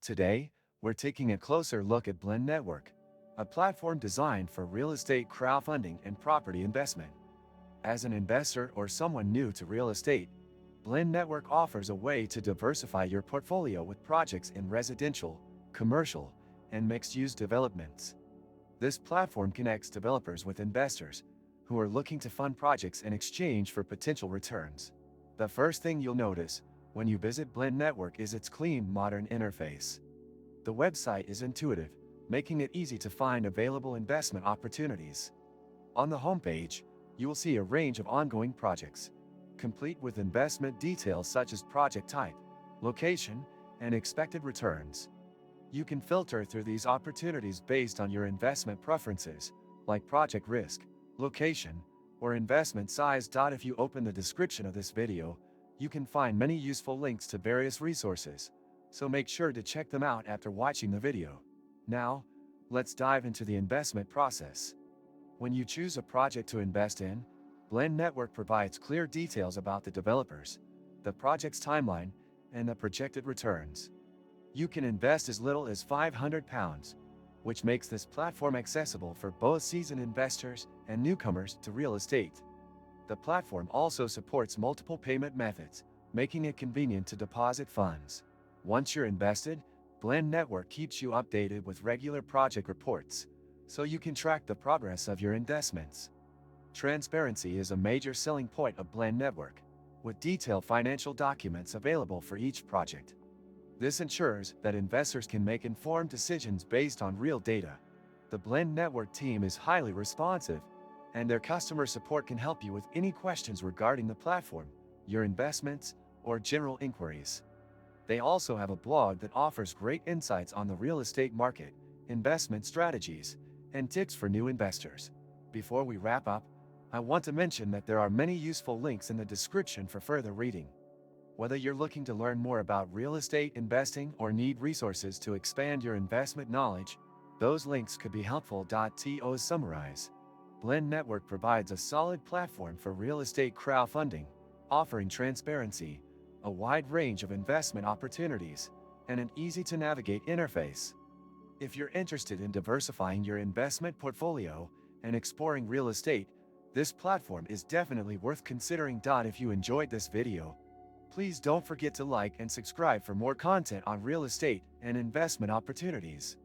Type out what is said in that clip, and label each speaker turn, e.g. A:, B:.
A: Today, we're taking a closer look at Blend Network, a platform designed for real estate crowdfunding and property investment. As an investor or someone new to real estate, Blend Network offers a way to diversify your portfolio with projects in residential, commercial, and mixed-use developments. This platform connects developers with investors who are looking to fund projects in exchange for potential returns. The first thing you'll notice when you visit Blend Network is its clean, modern interface. The website is intuitive, making it easy to find available investment opportunities. On the homepage, you will see a range of ongoing projects, complete with investment details such as project type, location, and expected returns. You can filter through these opportunities based on your investment preferences, like project risk, location, or investment size. If you open the description of this video, you can find many useful links to various resources, so make sure to check them out after watching the video. Now, let's dive into the investment process. When you choose a project to invest in, Blend Network provides clear details about the developers, the project's timeline, and the projected returns. You can invest as little as £500, which makes this platform accessible for both seasoned investors and newcomers to real estate. The platform also supports multiple payment methods, making it convenient to deposit funds. Once you're invested, Blend Network keeps you updated with regular project reports, so you can track the progress of your investments. Transparency is a major selling point of Blend Network, with detailed financial documents available for each project. This ensures that investors can make informed decisions based on real data. The Blend Network team is highly responsive, and their customer support can help you with any questions regarding the platform, your investments, or general inquiries. They also have a blog that offers great insights on the real estate market, investment strategies, and tips for new investors. Before we wrap up, I want to mention that there are many useful links in the description for further reading. Whether you're looking to learn more about real estate investing or need resources to expand your investment knowledge, those links could be helpful. To summarize, Blend Network provides a solid platform for real estate crowdfunding, offering transparency, a wide range of investment opportunities, and an easy-to-navigate interface. If you're interested in diversifying your investment portfolio and exploring real estate, this platform is definitely worth considering. If you enjoyed this video, please don't forget to like and subscribe for more content on real estate and investment opportunities.